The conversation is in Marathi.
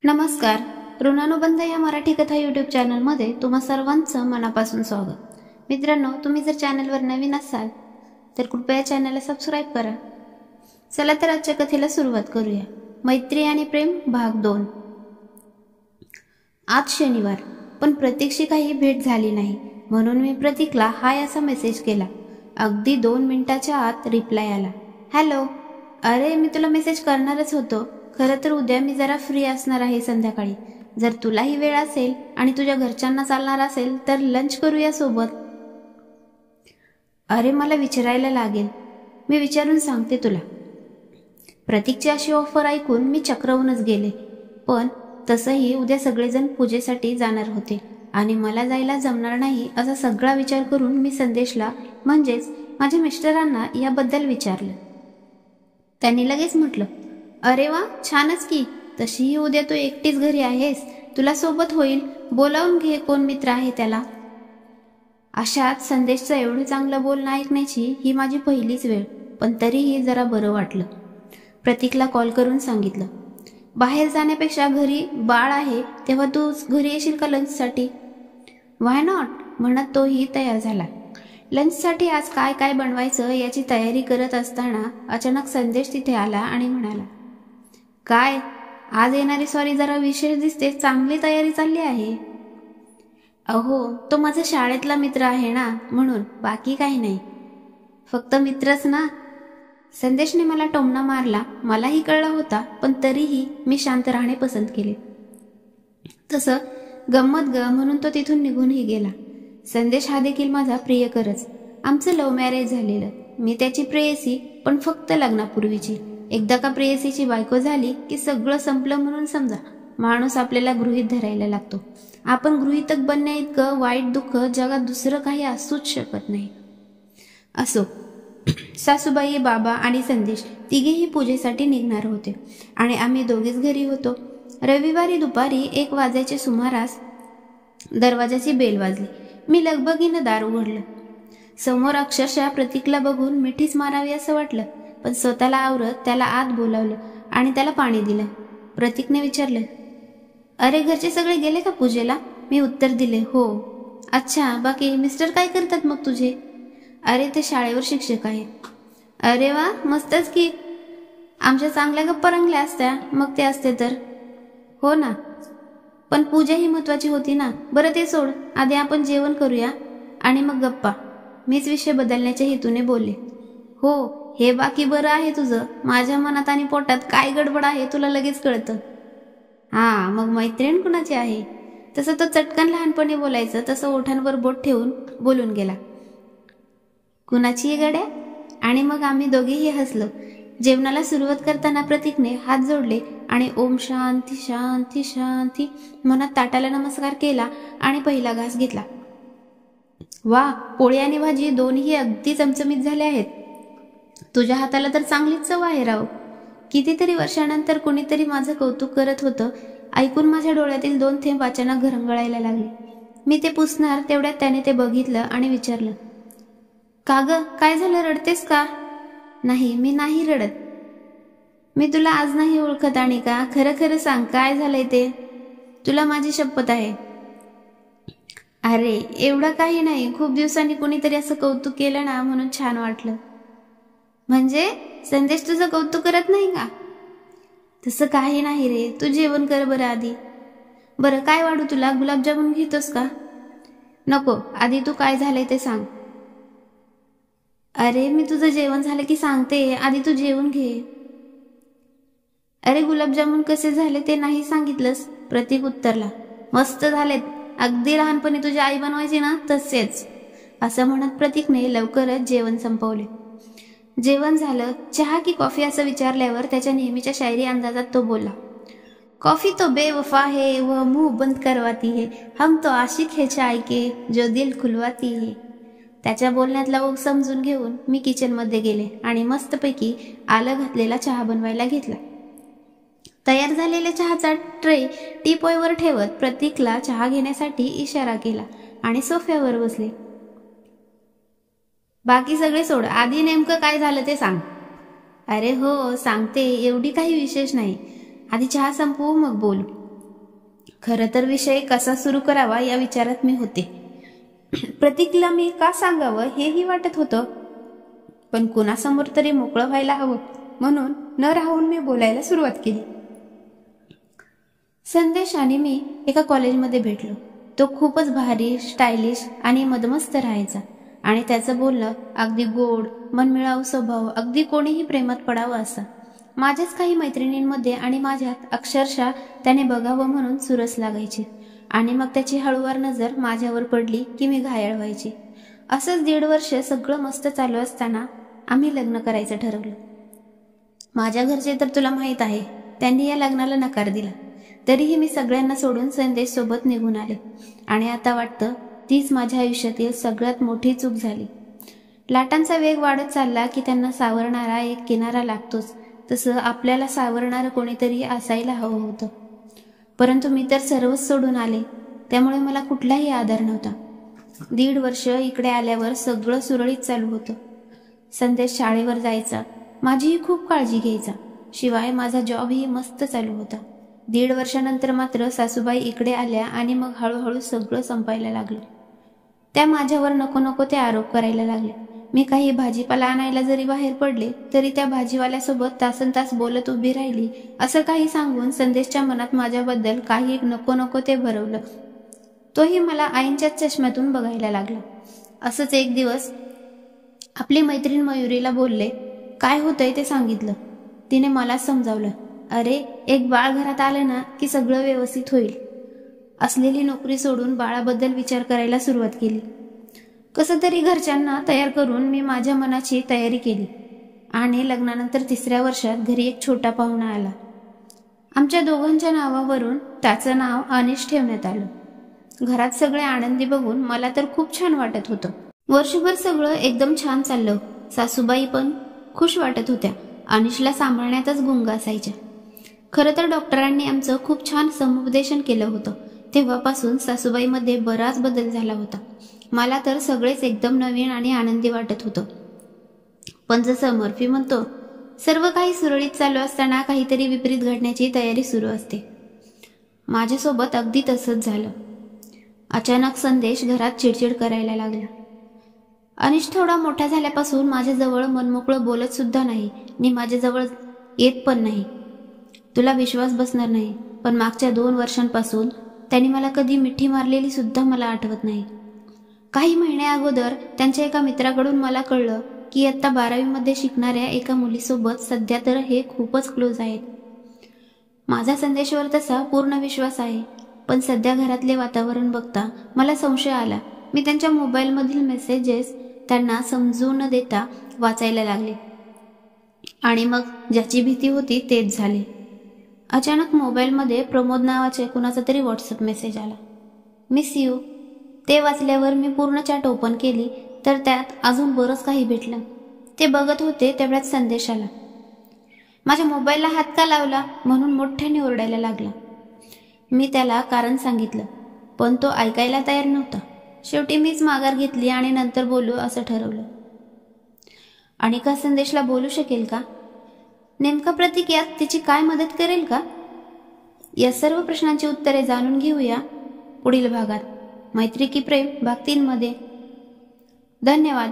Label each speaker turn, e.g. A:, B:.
A: नमस्कार. ऋणानुबंध या मराठी कथा यूट्यूब चॅनलमध्ये तुम्हा सर्वांचं मनापासून स्वागत. मित्रांनो, तुम्ही जर चॅनलवर नवीन असाल तर कृपया चॅनलला सबस्क्राईब करा. चला तर आजच्या कथेला सुरुवात करूया. मैत्री आणि प्रेम भाग 2. आज शनिवार, पण प्रतीकशी काही भेट झाली नाही, म्हणून मी प्रतीकला हाय असा मेसेज केला. अगदी 2 मिनिटाच्या आत रिप्लाय आला. हॅलो. अरे, मी तुला मेसेज करणारच होतो. खरं तर उद्या मी जरा फ्री असणार आहे संध्याकाळी. जर तुलाही वेळ असेल आणि तुझ्या घरच्यांना चालणार असेल तर लंच करूया सोबत. अरे, मला विचारायला लागेल. मी विचारून सांगते तुला. प्रतीकची अशी ऑफर ऐकून मी चक्रावूनच गेले. पण तसंही उद्या सगळेजण पूजेसाठी जाणार होते आणि मला जायला जमणार नाही असा सगळा विचार करून मी संदेशला म्हणजेच माझ्या मिस्टरांना याबद्दल विचारलं. त्यांनी लगेच म्हटलं, अरे वा, छानच की. तशीही उद्या तू एकटीच घरी आहेस, तुला सोबत होईल. बोलावून घे कोण मित्र आहे त्याला. अशात संदेशचं एवढं चांगलं बोलणं ऐकण्याची ही माझी पहिलीच वेळ, पण तरीही जरा बरं वाटलं. प्रतीकला कॉल करून सांगितलं, बाहेर जाण्यापेक्षा घरी बाळ आहे तेव्हा तू घरी येशील का लंचसाठी? व्हाय नॉट म्हणत तोही तयार झाला. लंचसाठी आज काय काय बनवायचं याची तयारी करत असताना अचानक संदेश तिथे आला आणि म्हणाला, काय आज येणारी सॉरी जरा विशेष दिसते, चांगली तयारी चालली आहे. अहो, तो माझा शाळेतला मित्र आहे ना, म्हणून, बाकी काही नाही. फक्त मित्रच ना. संदेशने मला टोमणा मारला. मलाही कळला होता, पण तरीही मी शांत राहणे पसंत केले. तसं गंमत ग म्हणून तो तिथून निघूनही गेला. संदेश हा देखील माझा प्रियकरच. आमचं लव्ह मॅरेज झालेलं. मी त्याची प्रेयसी, पण फक्त लग्नापूर्वीची. एकदा का प्रेयसीची बायको झाली की सगळं संपलं म्हणून समजा. माणूस आपल्याला गृहीत धरायला लागतो. आपण गृहीतक बनण्या इतकं वाईट दुःख जगात दुसरं काही असूच शकत नाही. असो, सासूबाई, बाबा आणि संदेश तिघेही पूजेसाठी निघणार होते आणि आम्ही दोघेच घरी होतो. रविवारी दुपारी 1 वाजायच्या सुमारास दरवाजाची बेल वाजली. मी लगबगीनं दार उघडलं. समोर अक्षरशः प्रतीकला बघून मिठीच मारावी असं वाटलं, पण स्वतःला आवरत त्याला आत बोलावलं आणि त्याला पाणी दिलं. प्रतीकने विचारलं, अरे, घरचे सगळे गेले का पूजेला? मी उत्तर दिले, हो. अच्छा, बाकी मिस्टर काय करतात मग तुझे? अरे, ते शाळेवर शिक्षक आहेत. अरे वा, मस्तच की. आमच्या चांगल्या गप्पा रंगल्या असत्या मग ते असते तर. हो ना, पण पूजा ही महत्वाची होती ना. बरं ते सोड, आधी आपण जेवण करूया आणि मग गप्पा. मीच विषय बदलण्याच्या हेतूने बोलले. हो, हे बाकी बरं आहे तुझं. माझ्या मनात आणि पोटात काय गडबड आहे तुला लगेच कळतं. हा, मग मैत्रीण कुणाची आहे? तसं तो चटकन लहानपणी बोलायचं तसं ओठांवर बोट ठेवून बोलून गेला. कुणाची आहे गड्या? आणि मग आम्ही दोघेही हसलो. जेवणाला सुरुवात करताना प्रतीकने हात जोडले आणि ओम शांती शांती शांती म्हणत ताटाला नमस्कार केला आणि पहिला घास घेतला. वा, पोळी आणि भाजी दोन्ही अगदी चमचमीत झाले आहेत. तुझ्या हाताला तर चांगलीच चव आहे राव. कितीतरी वर्षानंतर कोणीतरी माझं कौतुक करत होतं. ऐकून माझ्या डोळ्यातील 2 थेंब अचानक घरंगळायला लागले. मी ते पुसणार तेवढ्यात त्याने ते बघितलं आणि विचारलं, का ग, काय झालं, रडतेस का? नाही, मी नाही रडत. मी तुला आज नाही ओळखत आणि का? खरं खरं सांग, काय झालंय ते? तुला माझी शपथ आहे. अरे, एवढं काही नाही. खूप दिवसांनी कोणीतरी असं कौतुक केलं ना, म्हणून छान वाटलं. म्हणजे संदेश तुझं कौतुक करत नाही का? तसं काही नाही रे. तू जेवण कर बरं आधी. बरं, काय वाढू तुला? गुलाबजामुन घेतोस का? नको, आधी तू काय झालंय ते सांग. अरे, मी तुझं जेवण झालं की सांगते, आधी तू जेवण घे. अरे, गुलाबजामुन कसे झाले ते नाही सांगितलंस? प्रतीक उत्तरला, मस्त झालेत. अगदी लहानपणी तुझी आई बनवायची ना तसेच. असं म्हणत प्रतीकने लवकरच जेवण संपवले. जेवण झालं. चहा की कॉफी असं विचारल्यावर त्याच्या नेहमीच्या शायरी अंदाजात तो बोलला, कॉफी तो बेवफा है, वह मुंह बंद करवाती है, हम तो आशिक है चाय के, जो दिल खुलवाती है. त्याच्या बोलण्यातला ओघ समजून घेऊन मी किचनमध्ये गेले आणि मस्तपैकी आलं घातलेला चहा बनवायला घेतला. तयार झालेल्या चहाचा ट्रे टीपॉयवर ठेवत प्रतीकला चहा घेण्यासाठी इशारा केला आणि सोफ्यावर बसले. बाकी सगळे सोड, आधी नेमकं काय झालं ते सांग. अरे हो, सांगते. एवढी काही विशेष नाही. आधी चहा संपवू मग बोलू. खरं तर विषय कसा सुरू करावा या विचारात मी होते. प्रतीकला मी का सांगावं हेही वाटत होतं, पण कुणासमोर तरी मोकळं व्हायला हवं म्हणून न राहून मी बोलायला सुरुवात केली. संदेश आणि मी एका कॉलेजमध्ये भेटलो. तो खूपच भारी, स्टायलिश आणि मदमस्त राहायचा आणि त्याचं बोलणं अगदी गोड, मनमिळावू स्वभाव, अगदी कोणीही प्रेमात पडावं असा. माझ्याच काही मैत्रिणींमध्ये आणि माझ्यात अक्षरशः त्याने बघावं म्हणून सुरस लागायची आणि मग त्याची हळूवार नजर माझ्यावर पडली की मी घायाळ व्हायची. असंच 1.5 वर्ष सगळं मस्त चालू असताना आम्ही लग्न करायचं ठरवलं. माझ्या घरचे तर तुला माहीत आहे, त्यांनी या लग्नाला नकार दिला. तरीही मी सगळ्यांना सोडून संदेश सोबत निघून आले आणि आता वाटतं तीच माझ्या आयुष्यातील सगळ्यात मोठी चूक झाली. लाटांचा वेग वाढत चालला की त्यांना सावरणारा एक किनारा लागतोच, तसं आपल्याला सावरणारं कोणीतरी असायला हवं होतं. परंतु मी तर सर्वच सोडून आले, त्यामुळे मला कुठलाही आधार नव्हता. 1.5 वर्ष इकडे आल्यावर सगळं सुरळीत चालू होतं. संदेश शाळेवर जायचा, माझीही खूप काळजी घ्यायचा. शिवाय माझा जॉबही मस्त चालू होता. 1.5 वर्षानंतर मात्र सासूबाई इकडे आल्या आणि मग हळूहळू सगळं संपायला लागलं. त्या माझ्यावर नको नको ते आरोप करायला लागले. मी काही भाजीपाला आणायला जरी बाहेर पडले तरी त्या भाजीवाल्यासोबत तासनतास बोलत उभी राहिली, असं काही सांगून संदेशच्या मनात माझ्याबद्दल काही नको नको ते भरवलं. तोही मला आईंच्याच चष्म्यातून बघायला लागला. असंच एक दिवस आपली मैत्रीण मयुरीला बोलले, काय होतंय ते सांगितलं. तिने मला समजावलं, अरे एक बाळ घरात आलं ना की सगळं व्यवस्थित होईल. असलेली नोकरी सोडून बाळाबद्दल विचार करायला सुरुवात केली. कसं तरी घरच्यांना तयार करून मी माझ्या मनाची तयारी केली आणि लग्नानंतर 3ऱ्या वर्षात घरी एक छोटा पाहुणा आला. आमच्या दोघांच्या नावावरून त्याचं नाव अनिश ठेवण्यात आलं. घरात सगळे आनंदी बघून मला तर खूप छान वाटत होतं. वर्षभर सगळं एकदम छान चाललं. सासूबाई पण खुश वाटत होत्या. अनिशला सांभाळण्यातच गुंग असायच्या. खरं तर डॉक्टरांनी आमचं खूप छान समुपदेशन केलं होतं. तेव्हापासून सासूबाईमध्ये बराच बदल झाला होता. मला तर सगळेच एकदम नवीन आणि आनंदी वाटत होतं. पण जसं मर्फी म्हणतो, सर्व काही सुरळीत चालू असताना काहीतरी विपरीत घडण्याची तयारी सुरू असते. माझ्यासोबत अगदी तसंच झालं. अचानक संदेश घरात चिडचिड करायला लागला. अनिश थोडा मोठा झाल्यापासून माझ्याजवळ मनमोकळं बोलत सुद्धा नाही आणि माझ्याजवळ येत पण नाही. तुला विश्वास बसणार नाही, पण मागच्या 2 वर्षांपासून त्यांनी मला कधी मिठी मारलेली सुद्धा मला आठवत नाही. काही महिन्या अगोदर त्यांच्या एका मित्राकडून मला कळलं की इयत्ता 12वीमध्ये शिकणाऱ्या एका मुलीसोबत सध्या तर हे खूपच क्लोज आहेत. माझा संदेशवर तसा पूर्ण विश्वास आहे, पण सध्या घरातले वातावरण बघता मला संशय आला. मी त्यांच्या मोबाईलमधील मेसेजेस त्यांना समजून न देता वाचायला लागले आणि मग ज्याची भीती होती तेच झाले. अचानक मोबाईलमध्ये प्रमोद नावाचे कुणाचा तरी व्हॉट्सअप मेसेज आला. Miss you. ते वाचल्यावर मी पूर्ण चॅट ओपन केली तर त्यात अजून बरंच काही भेटलं. ते बघत होते तेवढ्यात संदेश आला. माझ्या मोबाईलला हात का लावला म्हणून मोठ्याने ओरडायला लागला. मी त्याला कारण सांगितलं, पण तो ऐकायला तयार नव्हता. शेवटी मीच माघार घेतली आणि नंतर बोलू असं ठरवलं. आणि का संदेशला बोलू शकेल का? नेमका प्रतीक यात तिची काय मदत करेल का? या सर्व प्रश्नांची उत्तरे जाणून घेऊया पुढील भागात. मैत्री की प्रेम भाग 3 मध्ये. धन्यवाद.